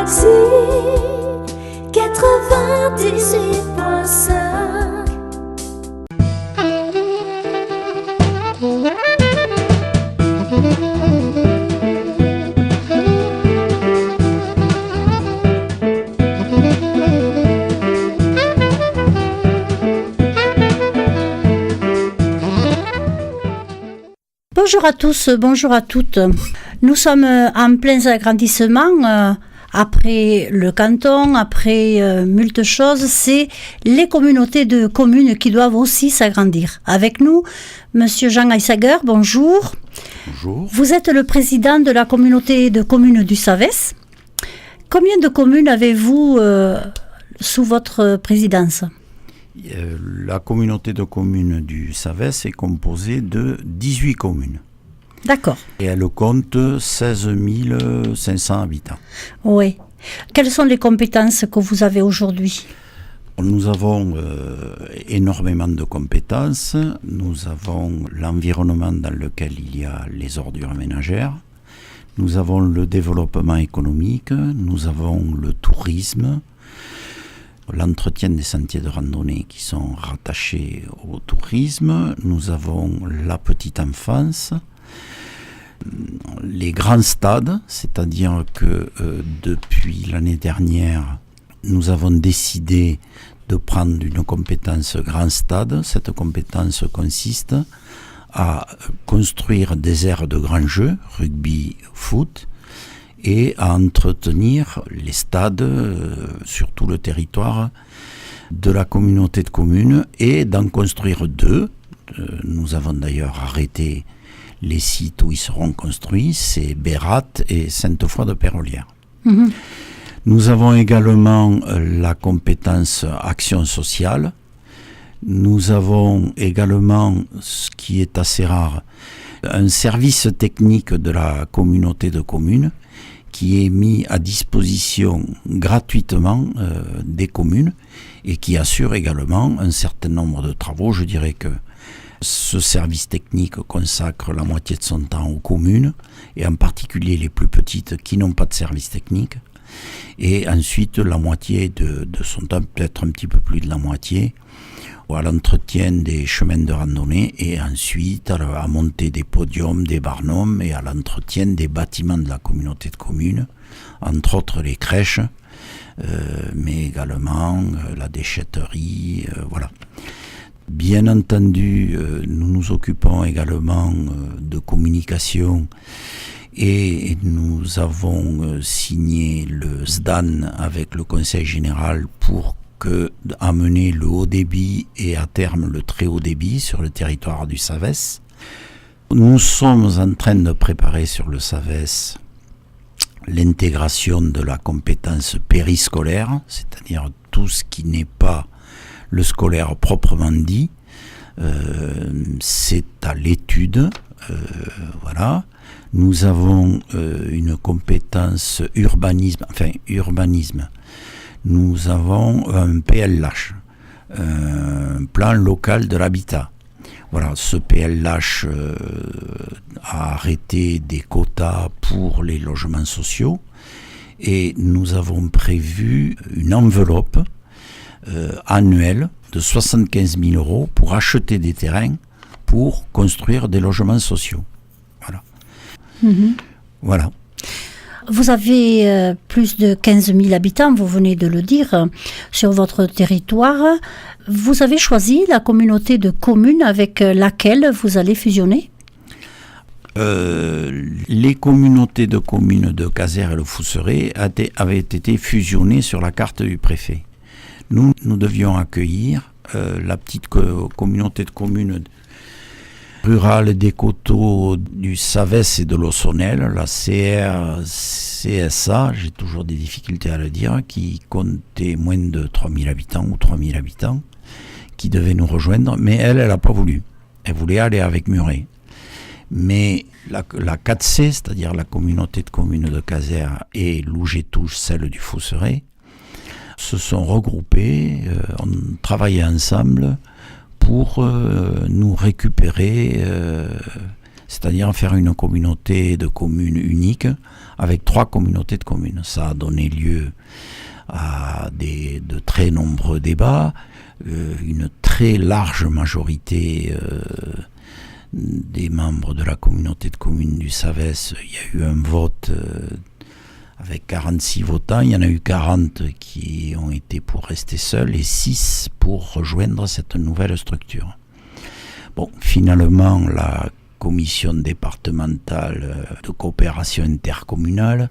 Si 98.5. Bonjour à tous, bonjour à toutes. Nous sommes en plein agrandissement. Après le canton, après moult choses, c'est les communautés de communes qui doivent aussi s'agrandir. Avec nous, Monsieur Jean Aissager, bonjour. Bonjour. Vous êtes le président de la communauté de communes du Savès. Combien de communes avez-vous sous votre présidence ? La communauté de communes du Savès est composée de 18 communes. D'accord. Et elle compte 16 500 habitants. Oui. Quelles sont les compétences que vous avez aujourd'hui ? Nous avons énormément de compétences. Nous avons l'environnement dans lequel il y a les ordures ménagères. Nous avons le développement économique. Nous avons le tourisme. L'entretien des sentiers de randonnée qui sont rattachés au tourisme. Nous avons la petite enfance. Les grands stades, c'est-à-dire que depuis l'année dernière, nous avons décidé de prendre une compétence grand stade. Cette compétence consiste à construire des aires de grands jeux, rugby, foot, et à entretenir les stades sur tout le territoire de la communauté de communes et d'en construire deux. Nous avons d'ailleurs arrêté les sites où ils seront construits, c'est Bérat et Sainte-Foy-de-Pérolière. Mmh. Nous avons également la compétence action sociale. Nous avons également, ce qui est assez rare, un service technique de la communauté de communes qui est mis à disposition gratuitement des communes et qui assure également un certain nombre de travaux. Je dirais que ce service technique consacre la moitié de son temps aux communes, et en particulier les plus petites qui n'ont pas de service technique, et ensuite la moitié de son temps, peut-être un petit peu plus de la moitié, à l'entretien des chemins de randonnée, et ensuite à monter des podiums, des barnums, et à l'entretien des bâtiments de la communauté de communes, entre autres les crèches, mais également la déchetterie, voilà. Bien entendu, nous nous occupons également de communication et nous avons signé le SDAN avec le Conseil général pour amener le haut débit et à terme le très haut débit sur le territoire du Savès. Nous sommes en train de préparer sur le Savès l'intégration de la compétence périscolaire, c'est-à-dire tout ce qui n'est pas le scolaire proprement dit, c'est à l'étude, voilà. Nous avons une compétence urbanisme. Nous avons un PLH, un plan local de l'habitat. Voilà, ce PLH a arrêté des quotas pour les logements sociaux et nous avons prévu une enveloppe annuel de 75 000 € pour acheter des terrains pour construire des logements sociaux. Voilà. Mmh. Voilà. Vous avez plus de 15 000 habitants, vous venez de le dire, sur votre territoire. Vous avez choisi la communauté de communes avec laquelle vous allez fusionner ? Les communautés de communes de Casères et le Fousseret avaient été fusionnées sur la carte du préfet. Nous devions accueillir la petite communauté de communes rurale des coteaux du Savès et de l'Ossonel, la CRCSA, j'ai toujours des difficultés à le dire, qui comptait moins de 3 000 habitants ou 3 000 habitants, qui devait nous rejoindre, mais elle n'a pas voulu. Elle voulait aller avec Muret. Mais la 4C, c'est-à-dire la communauté de communes de Casères et Louget-Touche, celle du Fousseret, se sont regroupés, ont travaillé ensemble pour nous récupérer c'est-à-dire faire une communauté de communes unique avec 3 communautés de communes. Ça a donné lieu à de très nombreux débats, une très large majorité des membres de la communauté de communes du Savès. Il y a eu un vote avec 46 votants, il y en a eu 40 qui ont été pour rester seuls et 6 pour rejoindre cette nouvelle structure. Bon, finalement, la commission départementale de coopération intercommunale,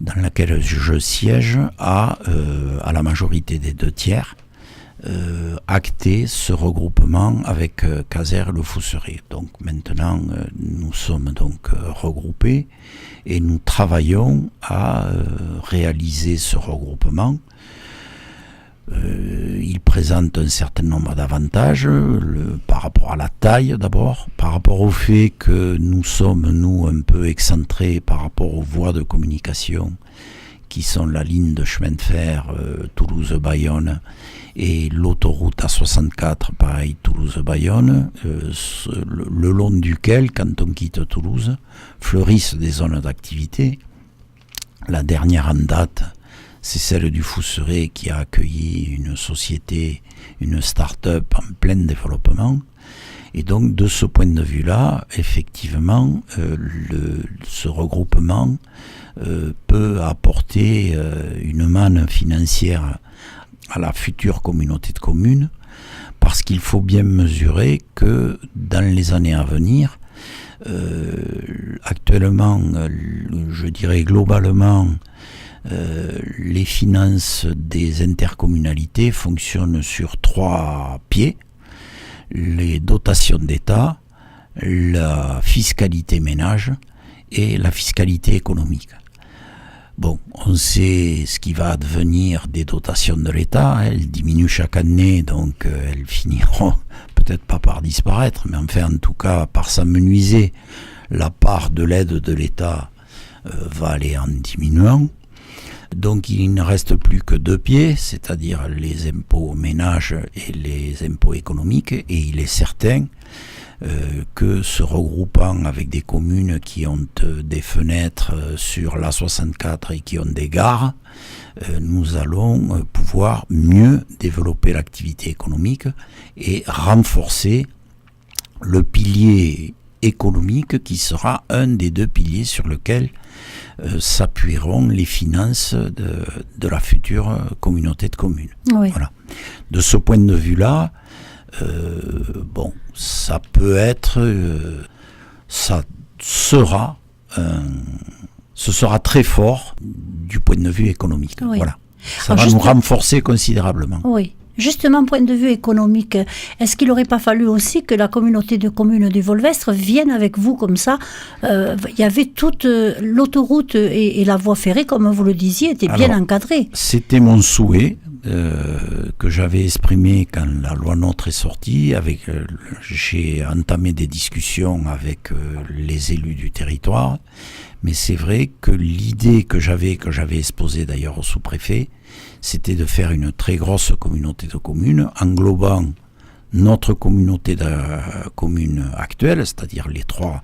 dans laquelle je siège, a, à la majorité des 2/3, acté ce regroupement avec Caser et Le Fousseret. Donc maintenant, nous sommes donc regroupés et nous travaillons à réaliser ce regroupement. Il présente un certain nombre d'avantages par rapport à la taille d'abord, par rapport au fait que nous sommes, nous, un peu excentrés par rapport aux voies de communication qui sont la ligne de chemin de fer Toulouse-Bayonne et l'autoroute A64, pareil, Toulouse-Bayonne, le long duquel, quand on quitte Toulouse, fleurissent des zones d'activité. La dernière en date, c'est celle du Fousseret qui a accueilli une société, une start-up en plein développement. Et donc, de ce point de vue-là, effectivement, ce regroupement peut apporter une manne financière à la future communauté de communes, parce qu'il faut bien mesurer que dans les années à venir, actuellement, je dirais globalement, les finances des intercommunalités fonctionnent sur 3 pieds: les dotations d'État, la fiscalité ménage et la fiscalité économique. Bon, on sait ce qui va advenir des dotations de l'État, elles diminuent chaque année, donc elles finiront peut-être pas par disparaître, mais enfin en tout cas par s'amenuiser. La part de l'aide de l'État va aller en diminuant. Donc il ne reste plus que 2 pieds, c'est-à-dire les impôts ménages et les impôts économiques, et il est certain que se regroupant avec des communes qui ont des fenêtres sur l'A64 et qui ont des gares, nous allons pouvoir mieux développer l'activité économique et renforcer le pilier économique qui sera un des 2 piliers sur lesquels s'appuieront les finances de la future communauté de communes. Oui. Voilà. De ce point de vue-là, bon, ça peut être, ça sera, ce sera très fort du point de vue économique. Oui. Voilà. Ça Alors va nous renforcer considérablement. Oui. Justement, point de vue économique, est-ce qu'il n'aurait pas fallu aussi que la communauté de communes du Volvestre vienne avec vous comme ça? Il y avait toute l'autoroute et la voie ferrée, comme vous le disiez, étaient bien encadrées. C'était mon souhait que j'avais exprimé quand la loi NOTRe est sortie. J'ai entamé des discussions avec les élus du territoire, mais c'est vrai que l'idée que j'avais exposée d'ailleurs au sous-préfet, c'était de faire une très grosse communauté de communes englobant notre communauté de communes actuelle, c'est-à-dire les 3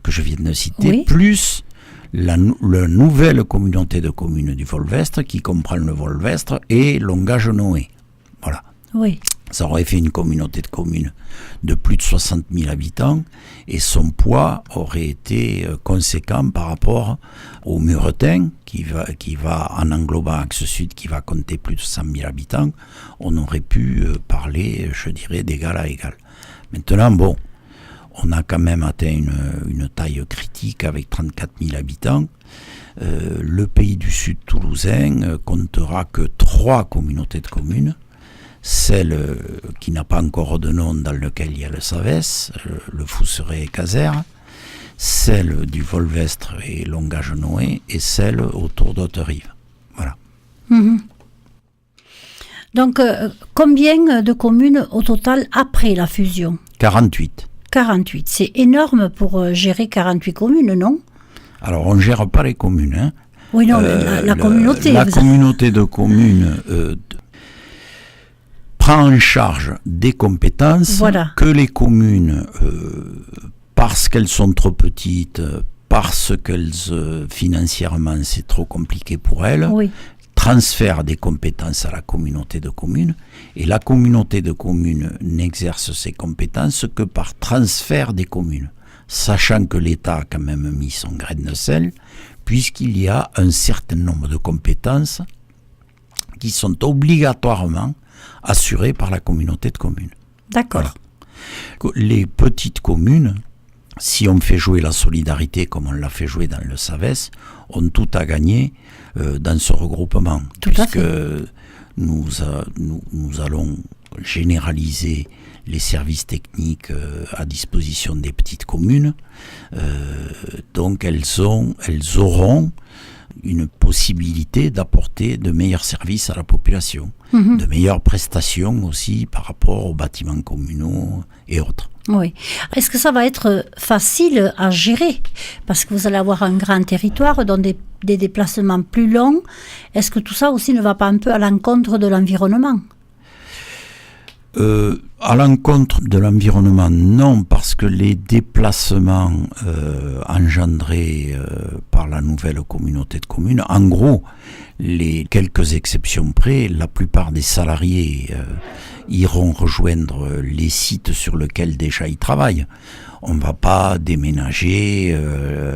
que je viens de citer, oui, plus la nouvelle communauté de communes du Volvestre qui comprend le Volvestre et Longage-Noé. Voilà. Oui. Ça aurait fait une communauté de communes de plus de 60 000 habitants et son poids aurait été conséquent par rapport au Muretin qui va en englobant Axe Sud, qui va compter plus de 100 000 habitants. On aurait pu parler, je dirais, d'égal à égal. Maintenant, bon, on a quand même atteint une taille critique avec 34 000 habitants. Le Pays du Sud toulousain comptera que 3 communautés de communes. Celle qui n'a pas encore de nom, dans lequel il y a le Savès, le Fousseret et Caser, celle du Volvestre et Longage-Noé, et celle autour d'Haute-Rive. Voilà. Mmh. Donc, combien de communes au total après la fusion? 48. 48, c'est énorme pour gérer 48 communes, non? Alors, on ne gère pas les communes. Hein. Oui, non, la communauté. La communauté de communes prend en charge des compétences que les communes, parce qu'elles sont trop petites, parce qu'elles financièrement c'est trop compliqué pour elles, Oui. transfèrent des compétences à la communauté de communes, et la communauté de communes n'exerce ses compétences que par transfert des communes, sachant que l'État a quand même mis son grain de sel, puisqu'il y a un certain nombre de compétences qui sont obligatoirement assurées par la communauté de communes. D'accord. Voilà. Les petites communes, si on fait jouer la solidarité comme on l'a fait jouer dans le SAVES, ont tout à gagner dans ce regroupement. Tout à fait. Puisque nous allons généraliser les services techniques à disposition des petites communes. Donc elles auront une possibilité d'apporter de meilleurs services à la population, de meilleures prestations aussi par rapport aux bâtiments communaux et autres. Oui. Est-ce que ça va être facile à gérer? Parce que vous allez avoir un grand territoire, dont des déplacements plus longs. Est-ce que tout ça aussi ne va pas un peu à l'encontre de l'environnement? À l'encontre de l'environnement, non, parce que les déplacements engendrés par la nouvelle communauté de communes, en gros, les quelques exceptions près, la plupart des salariés iront rejoindre les sites sur lesquels déjà ils travaillent. On ne va pas déménager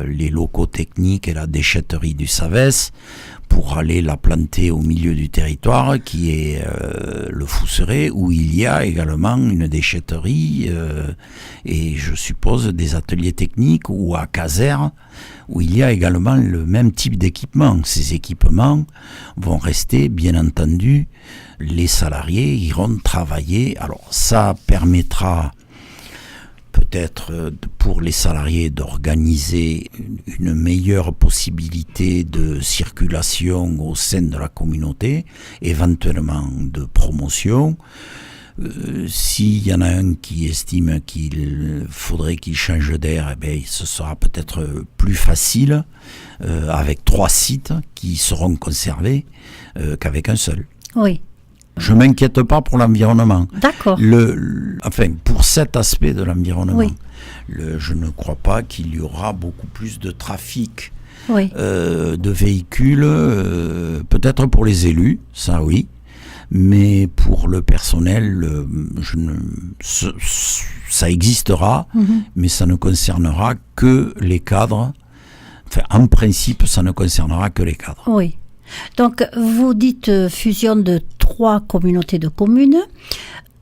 les locaux techniques et la déchetterie du SAVES pour aller la planter au milieu du territoire qui est le Fousseret, où il y a également une déchetterie et je suppose des ateliers techniques, ou à Caser où il y a également le même type d'équipement. Ces équipements vont rester, bien entendu, les salariés iront travailler. Alors ça permettra peut-être pour les salariés d'organiser une meilleure possibilité de circulation au sein de la communauté, éventuellement de promotion. S'il y en a un qui estime qu'il faudrait qu'il change d'air, eh bien, ce sera peut-être plus facile avec 3 sites qui seront conservés qu'avec un seul. Oui. Je ne m'inquiète pas pour l'environnement. D'accord. Enfin, pour cet aspect de l'environnement, Oui. Je ne crois pas qu'il y aura beaucoup plus de trafic Oui. de véhicules, peut-être pour les élus, ça oui, mais pour le personnel, ça existera, mais ça ne concernera que les cadres. Enfin, en principe, ça ne concernera que les cadres. Oui. Donc, vous dites fusion de 3 communautés de communes.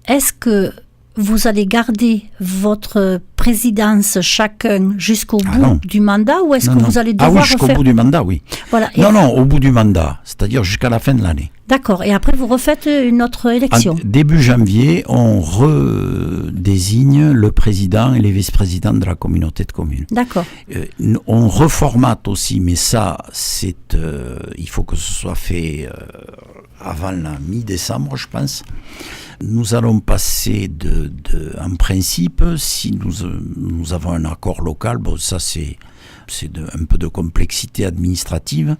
Est-ce que vous allez garder votre présidence chacun jusqu'au bout du mandat, ou est-ce que vous allez devoir jusqu'au bout du mandat, oui. Voilà. Non, au bout du mandat, c'est-à-dire jusqu'à la fin de l'année. D'accord. Et après, vous refaites une autre élection. Début janvier, on redésigne le président et les vice-présidents de la communauté de communes. D'accord. On reformate aussi, mais ça, il faut que ce soit fait avant la mi-décembre, je pense. Nous allons passer en principe, si nous avons un accord local, bon, ça c'est un peu de complexité administrative,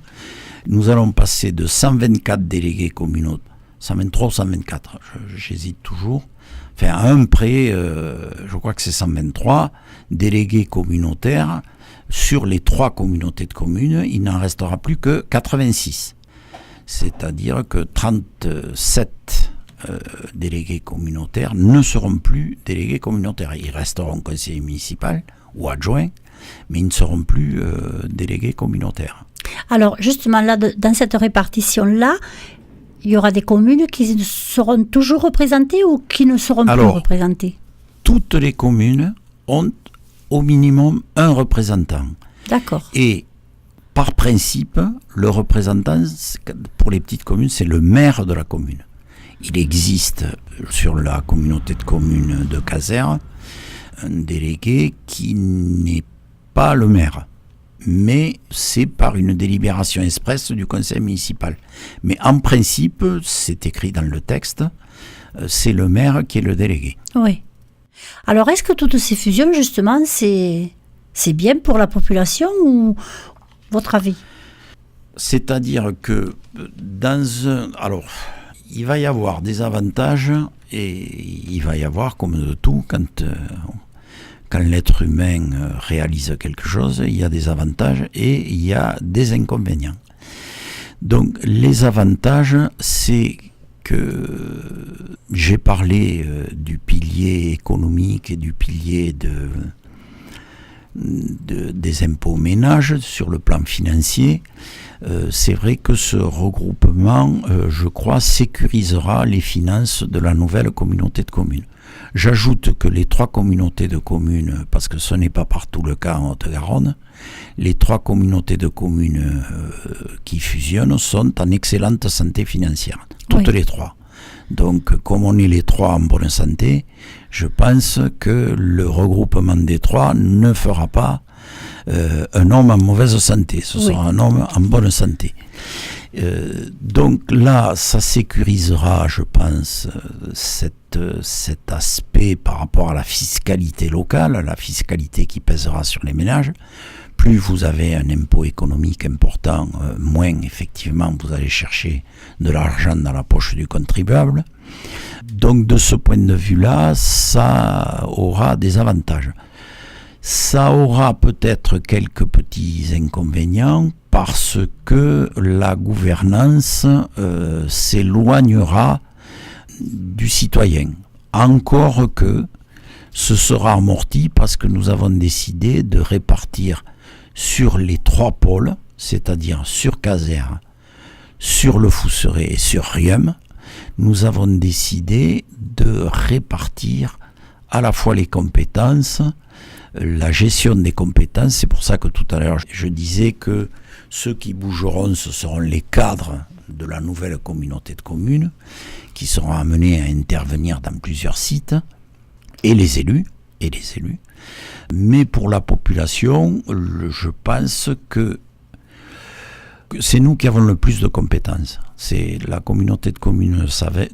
nous allons passer de 124 délégués communaux, 123 ou 124, j'hésite toujours, enfin à un près, je crois que c'est 123 délégués communautaires. Sur les 3 communautés de communes, il n'en restera plus que 86. C'est-à-dire que 37 délégués communautaires ne seront plus délégués communautaires. Ils resteront conseillers municipaux ou adjoints, mais ils ne seront plus délégués communautaires. Alors, justement, là, dans cette répartition-là, il y aura des communes qui seront toujours représentées ou qui ne seront plus représentées? Toutes les communes ont au minimum un représentant. D'accord. Et par principe, le représentant, pour les petites communes, c'est le maire de la commune. Il existe sur la communauté de communes de Caser un délégué qui n'est pas le maire, mais c'est par une délibération expresse du conseil municipal. Mais en principe, c'est écrit dans le texte, c'est le maire qui est le délégué. Oui. Alors, est-ce que toutes ces fusions, justement, c'est bien pour la population, ou votre avis? C'est-à-dire que alors, il va y quand l'être humain réalise quelque chose, il y a des avantages et il y a des inconvénients. Donc les avantages, c'est que j'ai parlé du pilier économique et du pilier des impôts ménages sur le plan financier. C'est vrai que ce regroupement, je crois, sécurisera les finances de la nouvelle communauté de communes. J'ajoute que les 3 communautés de communes, parce que ce n'est pas partout le cas en Haute-Garonne, les 3 communautés de communes qui fusionnent sont en excellente santé financière. Toutes les 3. Donc, comme on est les 3 en bonne santé, je pense que le regroupement des 3 ne fera pas un homme en mauvaise santé. Ce sera un homme en bonne santé. Donc là, ça sécurisera, je pense, cet aspect par rapport à la fiscalité locale, la fiscalité qui pèsera sur les ménages. Plus vous avez un impôt économique important, moins effectivement vous allez chercher de l'argent dans la poche du contribuable. Donc de ce point de vue-là, ça aura des avantages. Ça aura peut-être quelques petits inconvénients parce que la gouvernance s'éloignera du citoyen. Encore que ce sera amorti parce que nous avons décidé de répartir sur les 3 pôles, c'est-à-dire sur Caser, sur le Fousseret et sur Riem, nous avons décidé de répartir à la fois les compétences, la gestion des compétences. C'est pour ça que tout à l'heure je disais que ceux qui bougeront, ce seront les cadres de la nouvelle communauté de communes qui seront amenés à intervenir dans plusieurs sites, et les élus. Mais pour la population, je pense que c'est nous qui avons le plus de compétences. C'est la communauté de communes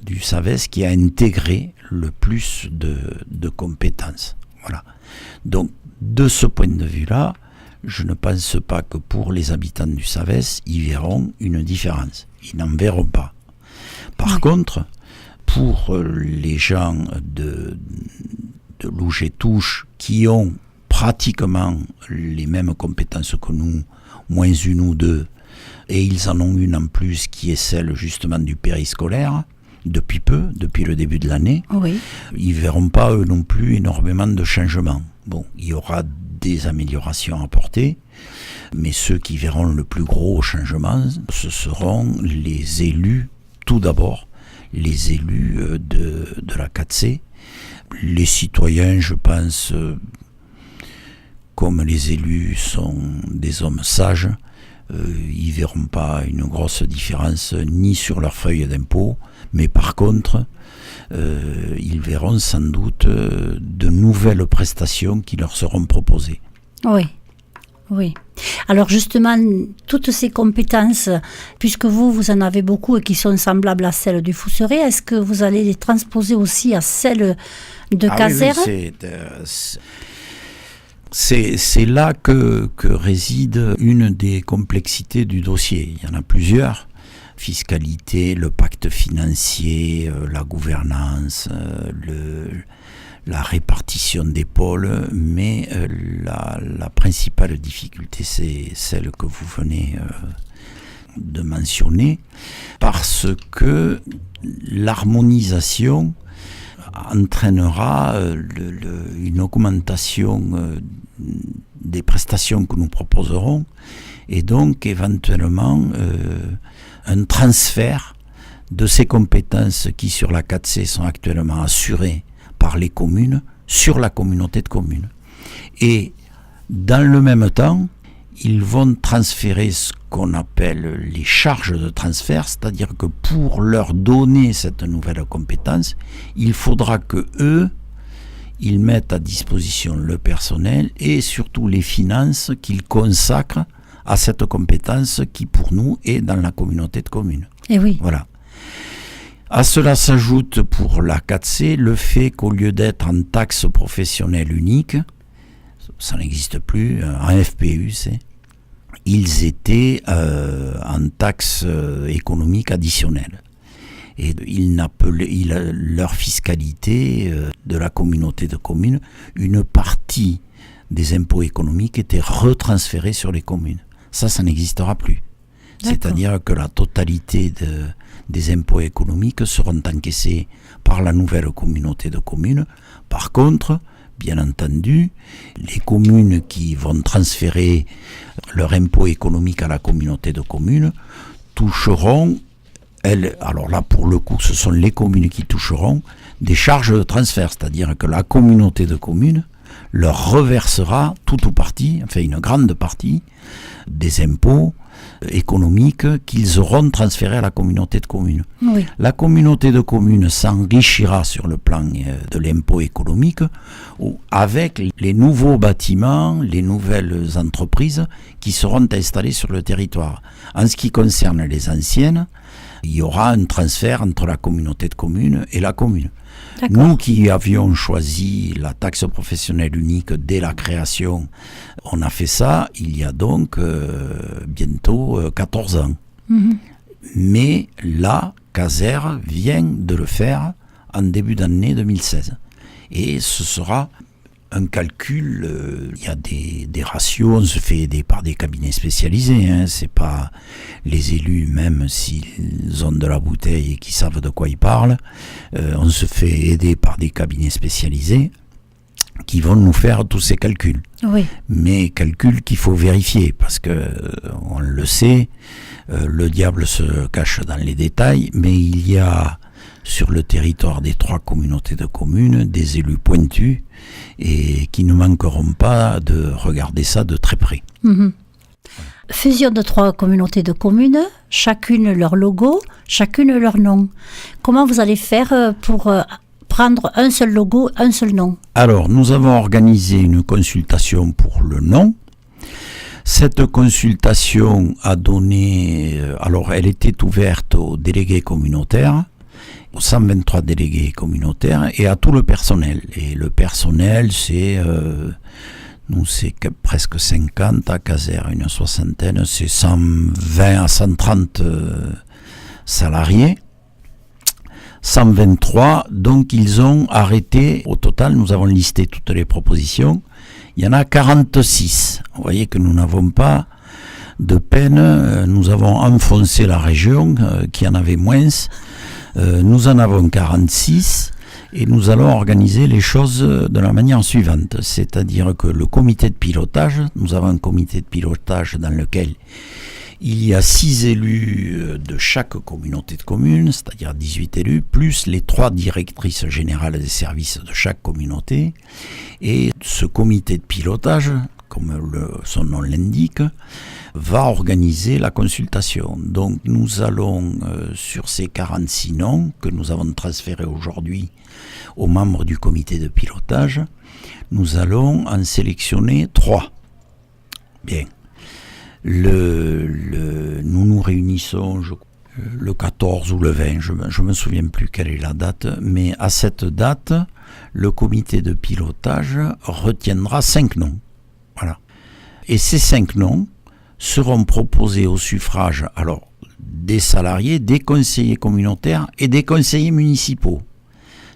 du Savès qui a intégré le plus de compétences. Voilà. Donc, de ce point de vue-là, je ne pense pas que pour les habitants du Savès, ils verront une différence. Ils n'en verront pas. Par contre, pour les gens de Louge-et-Touche qui ont pratiquement les mêmes compétences que nous, moins 1 ou 2, et ils en ont une en plus qui est celle justement du périscolaire, depuis le début de l'année, ils ne verront pas eux non plus énormément de changements. Bon, il y aura des améliorations apportées, mais ceux qui verront le plus gros changement, ce seront les élus, tout d'abord, les élus de la 4C. Les citoyens, je pense, comme les élus sont des hommes sages, ils ne verront pas une grosse différence ni sur leur feuille d'impôt, mais par contre, ils verront sans doute de nouvelles prestations qui leur seront proposées. Oui. Alors justement, toutes ces compétences, puisque vous en avez beaucoup et qui sont semblables à celles du Fousseret, est-ce que vous allez les transposer aussi à celles de Caser ? Oui, c'est là que réside une des complexités du dossier. Il y en a plusieurs. Fiscalité, le pacte financier, la gouvernance, la répartition des pôles, mais la principale difficulté, c'est celle que vous venez de mentionner, parce que l'harmonisation entraînera une augmentation des prestations que nous proposerons, et donc éventuellement un transfert de ces compétences qui sur la 4C sont actuellement assurées par les communes sur la communauté de communes. Et dans le même temps, ils vont transférer ce qu'on appelle les charges de transfert, c'est-à-dire que pour leur donner cette nouvelle compétence, il faudra que eux, ils mettent à disposition le personnel et surtout les finances qu'ils consacrent à cette compétence qui pour nous est dans la communauté de communes. Et oui. Voilà. À cela s'ajoute pour la 4C le fait qu'au lieu d'être en taxe professionnelle unique, ça n'existe plus, en FPU, ils étaient en taxe économique additionnelle. Et leur fiscalité de la communauté de communes, une partie des impôts économiques était retransférée sur les communes. Ça n'existera plus. D'accord. C'est-à-dire que la totalité des impôts économiques seront encaissés par la nouvelle communauté de communes. Par contre, bien entendu, les communes qui vont transférer leur impôt économique à la communauté de communes toucheront, alors là pour le coup ce sont les communes qui toucheront des charges de transfert, c'est-à-dire que la communauté de communes leur reversera tout ou partie, enfin une grande partie des impôts économiques qu'ils auront transférés à la communauté de communes. Oui. La communauté de communes s'enrichira sur le plan de l'impôt économique avec les nouveaux bâtiments, les nouvelles entreprises qui seront installées sur le territoire. En ce qui concerne les anciennes, il y aura un transfert entre la communauté de communes et la commune. D'accord. Nous qui avions choisi la taxe professionnelle unique dès la création, on a fait ça il y a donc bientôt 14 ans. Mais là, Caser vient de le faire en début d'année 2016. Et ce sera un calcul, il y a des ratios, on se fait aider par des cabinets spécialisés, c'est pas les élus, même s'ils ont de la bouteille et qui savent de quoi ils parlent, on se fait aider par des cabinets spécialisés qui vont nous faire tous ces calculs. Oui. Mais calculs qu'il faut vérifier, parce que on le sait, le diable se cache dans les détails, mais il y a sur le territoire des 3 communautés de communes des élus pointus et qui ne manqueront pas de regarder ça de très près. Fusion de 3 communautés de communes, chacune leur logo, chacune leur nom. Comment vous allez faire pour prendre un seul logo, un seul nom? Alors, nous avons organisé une consultation pour le nom. Cette consultation a donné, alors elle était ouverte aux délégués communautaires, aux 123 délégués communautaires et à tout le personnel. Et le personnel, c'est presque 50, à Caser une soixantaine, c'est 120 à 130 salariés. 123, donc ils ont arrêté, au total, nous avons listé toutes les propositions, il y en a 46. Vous voyez que nous n'avons pas de peine, nous avons enfoncé la région qui en avait moins. Nous en avons 46 et nous allons organiser les choses de la manière suivante, c'est-à-dire que le comité de pilotage, nous avons un comité de pilotage dans lequel il y a 6 élus de chaque communauté de communes, c'est-à-dire 18 élus, plus les 3 directrices générales des services de chaque communauté. Et ce comité de pilotage, comme son nom l'indique, va organiser la consultation. Donc nous allons, sur ces 46 noms que nous avons transférés aujourd'hui aux membres du comité de pilotage, nous allons en sélectionner 3. Bien. Nous nous réunissons le 14 ou le 20, je ne me souviens plus quelle est la date, mais à cette date, le comité de pilotage retiendra 5 noms. Voilà. Et ces 5 noms seront proposés au suffrage alors, des salariés, des conseillers communautaires et des conseillers municipaux.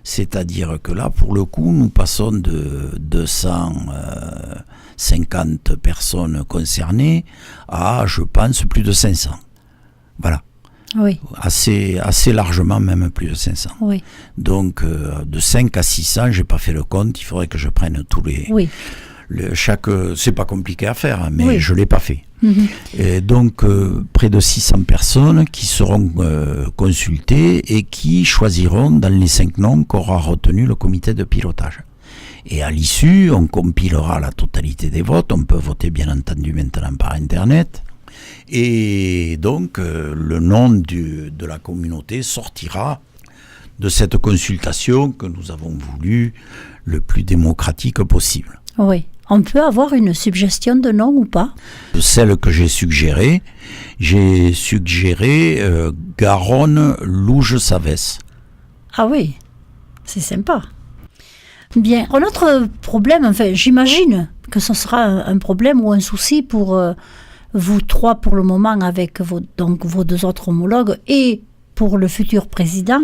C'est-à-dire que là, pour le coup, nous passons de 250 personnes concernées à, je pense, plus de 500. Voilà. Oui. Assez largement, même plus de 500. Oui. Donc, de 5 à 600, je n'ai pas fait le compte, il faudrait que je prenne tous les... Oui. C'est pas compliqué à faire, mais oui. je ne l'ai pas fait. Et donc, près de 600 personnes qui seront consultées et qui choisiront dans les 5 noms qu'aura retenu le comité de pilotage. Et à l'issue, on compilera la totalité des votes. On peut voter, bien entendu, maintenant par Internet. Et donc, le nom de la communauté sortira de cette consultation que nous avons voulu le plus démocratique possible. Oui. On peut avoir une suggestion de nom ou pas? Celle que j'ai suggérée Garonne Louge-Savès. Ah oui, c'est sympa. Bien, un autre problème, enfin j'imagine que ce sera un problème ou un souci pour vous 3 pour le moment avec vos 2 autres homologues et pour le futur président,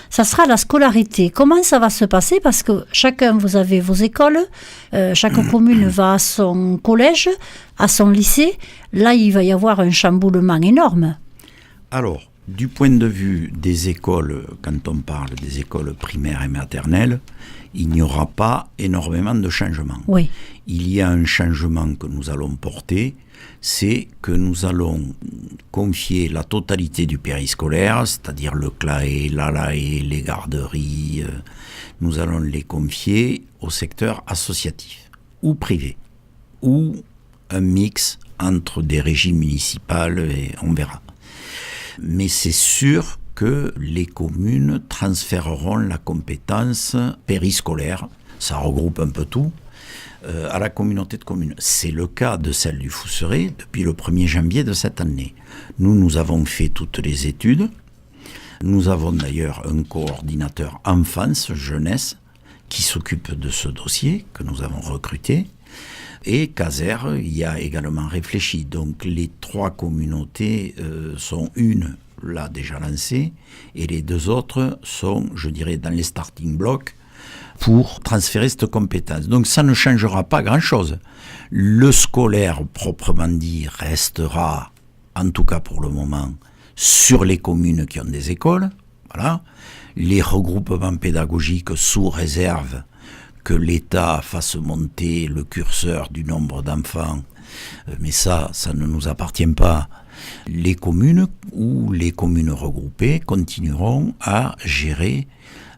ça sera la scolarité. Comment ça va se passer? Parce que chacun, vous avez vos écoles, chaque commune va à son collège, à son lycée. Là, il va y avoir un chamboulement énorme. Alors, du point de vue des écoles, quand on parle des écoles primaires et maternelles, il n'y aura pas énormément de changements. Oui. Il y a un changement que nous allons porter, c'est que nous allons confier la totalité du périscolaire, c'est-à-dire le CLAE, l'ALAE, les garderies, nous allons les confier au secteur associatif ou privé, ou un mix entre des régies municipales et on verra. Mais c'est sûr que les communes transféreront la compétence périscolaire, ça regroupe un peu tout, à la communauté de communes. C'est le cas de celle du Fousseret depuis le 1er janvier de cette année. Nous avons fait toutes les études. Nous avons d'ailleurs un coordinateur enfance, jeunesse, qui s'occupe de ce dossier que nous avons recruté. Et Caser y a également réfléchi. Donc les 3 communautés sont une là déjà lancée et les 2 autres sont, je dirais, dans les starting blocks pour transférer cette compétence. Donc ça ne changera pas grand-chose. Le scolaire, proprement dit, restera, en tout cas pour le moment, sur les communes qui ont des écoles. Voilà. Les regroupements pédagogiques sous réserve que l'État fasse monter le curseur du nombre d'enfants, mais ça ne nous appartient pas. Les communes ou les communes regroupées continueront à gérer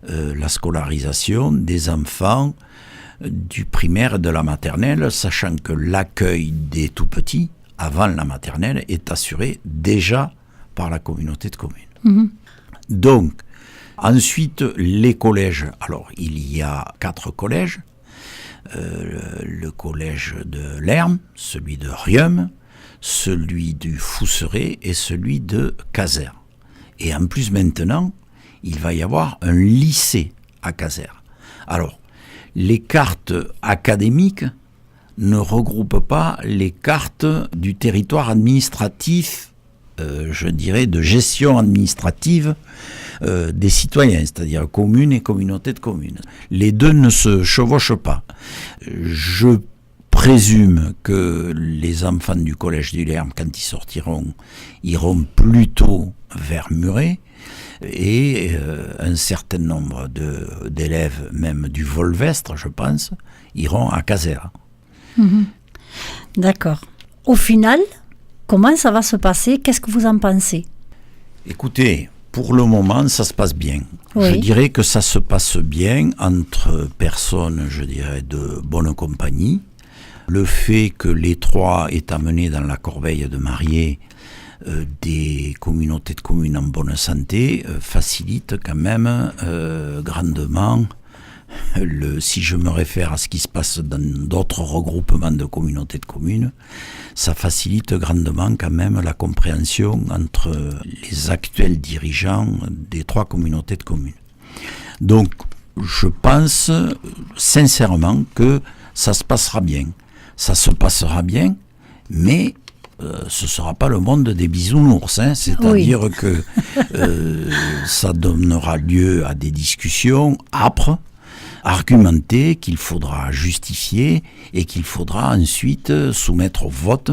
la scolarisation des enfants du primaire et de la maternelle, sachant que l'accueil des tout-petits, avant la maternelle, est assuré déjà par la communauté de communes. Mmh. Donc, ensuite, les collèges. Alors, il y a 4 collèges. Le collège de Lerme, celui de Riom, celui du Fousseret et celui de Caser. Et en plus, maintenant, il va y avoir un lycée à Caser. Alors, les cartes académiques ne regroupent pas les cartes du territoire administratif, je dirais, de gestion administrative des citoyens, c'est-à-dire communes et communautés de communes. Les 2 ne se chevauchent pas. Je présume que les enfants du collège du Lerme, quand ils sortiront, iront plutôt vers Muret, et un certain nombre d'élèves, même du Volvestre, je pense, iront à Caser. Mmh. D'accord. Au final, comment ça va se passer? Qu'est-ce que vous en pensez? Écoutez, pour le moment, ça se passe bien. Oui. Je dirais que ça se passe bien entre personnes, je dirais, de bonne compagnie. Le fait que les 3 aient amené dans la corbeille de mariée des communautés de communes en bonne santé facilite quand même grandement, si je me réfère à ce qui se passe dans d'autres regroupements de communautés de communes, ça facilite grandement quand même la compréhension entre les actuels dirigeants des 3 communautés de communes. Donc, je pense sincèrement que ça se passera bien. Ça se passera bien, mais ce ne sera pas le monde des bisounours, hein, c'est-à-dire oui. que ça donnera lieu à des discussions âpres, argumentées, qu'il faudra justifier et qu'il faudra ensuite soumettre au vote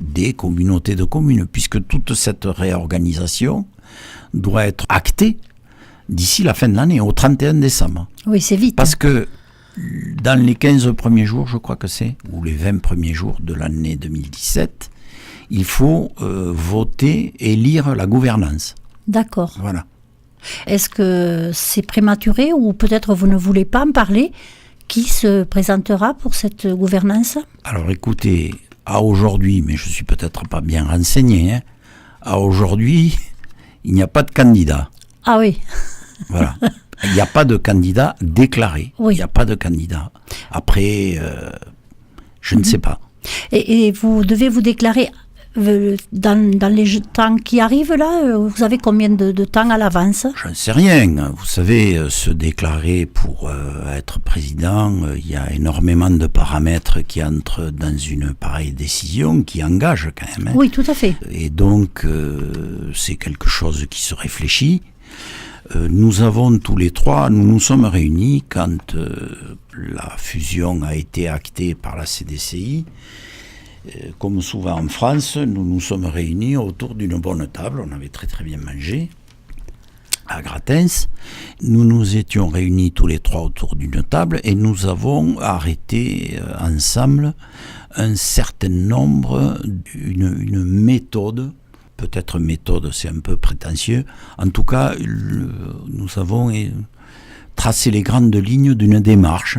des communautés de communes, puisque toute cette réorganisation doit être actée d'ici la fin de l'année, au 31 décembre. Oui, c'est vite. Parce que dans les 15 premiers jours, je crois que c'est, ou les 20 premiers jours de l'année 2017, il faut voter, élire la gouvernance. D'accord. Voilà. Est-ce que c'est prématuré ou peut-être vous ne voulez pas en parler? Qui se présentera pour cette gouvernance? Alors écoutez, à aujourd'hui, mais je ne suis peut-être pas bien renseigné, hein, à aujourd'hui, il n'y a pas de candidat. Ah oui. Voilà. Il n'y a pas de candidat déclaré. Oui. Il n'y a pas de candidat. Après, je ne sais pas. Et vous devez vous déclarer dans les temps qui arrivent là, vous avez combien de temps à l'avance? Je ne sais rien. Vous savez, se déclarer pour être président, il y a énormément de paramètres qui entrent dans une pareille décision, qui engagent quand même. Oui, tout à fait. Et donc, c'est quelque chose qui se réfléchit. Nous avons tous les trois, nous nous sommes réunis quand la fusion a été actée par la CDCI. Comme souvent en France, nous nous sommes réunis autour d'une bonne table. On avait très très bien mangé à Gratens. Nous nous étions réunis tous les trois autour d'une table et nous avons arrêté ensemble un certain nombre, une méthode. Peut-être méthode, c'est un peu prétentieux. En tout cas, nous avons tracé les grandes lignes d'une démarche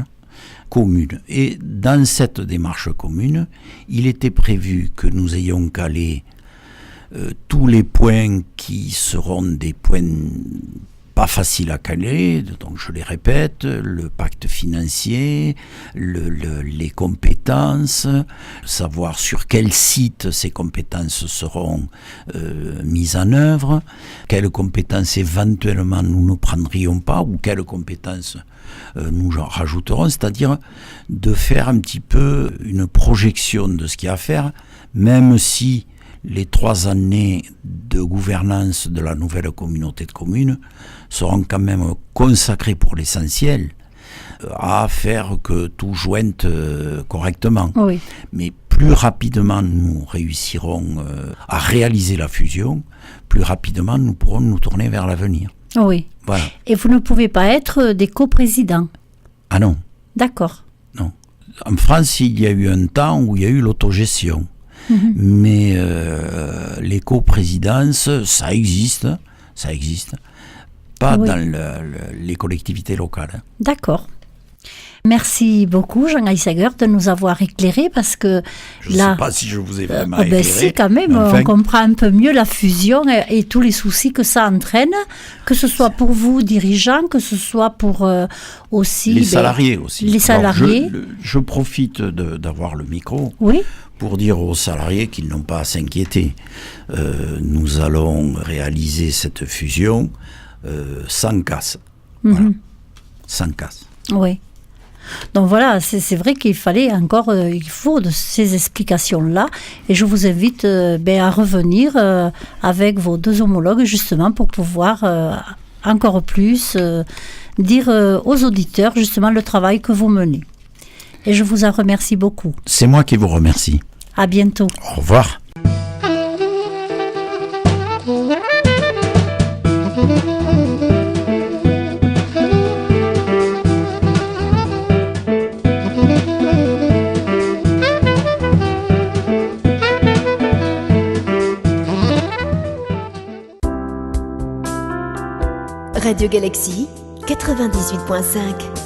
commune. Et dans cette démarche commune, il était prévu que nous ayons calé tous les points qui seront des points pas faciles à caler, donc je les répète, le pacte financier, les compétences, savoir sur quel site ces compétences seront mises en œuvre, quelles compétences éventuellement nous ne prendrions pas ou quelles compétences nous en rajouterons, c'est-à-dire de faire un petit peu une projection de ce qu'il y a à faire, même si les 3 années de gouvernance de la nouvelle communauté de communes seront quand même consacrées pour l'essentiel à faire que tout jointe correctement. Oui. Mais plus rapidement nous réussirons à réaliser la fusion, plus rapidement nous pourrons nous tourner vers l'avenir. Oui. Voilà. Et vous ne pouvez pas être des coprésidents? Ah non. D'accord. Non. En France, il y a eu un temps où il y a eu l'autogestion. Mhm. Mais les coprésidences, ça existe, pas dans les collectivités locales. D'accord. Merci beaucoup, Jean Heissager, de nous avoir éclairés parce que je ne sais pas si je vous ai vraiment éclairé. Si, quand même, on comprend un peu mieux la fusion et tous les soucis que ça entraîne, que ce soit pour vous, dirigeants, que ce soit pour aussi... Les salariés aussi. Les salariés. Alors, je profite d'avoir le micro. Oui. Pour dire aux salariés qu'ils n'ont pas à s'inquiéter. Nous allons réaliser cette fusion sans casse. Voilà. Sans casse. Oui. Donc voilà, c'est vrai qu'il fallait encore, il faut de ces explications-là. Et je vous invite à revenir avec vos 2 homologues justement pour pouvoir encore plus dire aux auditeurs justement le travail que vous menez. Et je vous en remercie beaucoup. C'est moi qui vous remercie. À bientôt. Au revoir. Radio Galaxy 98.5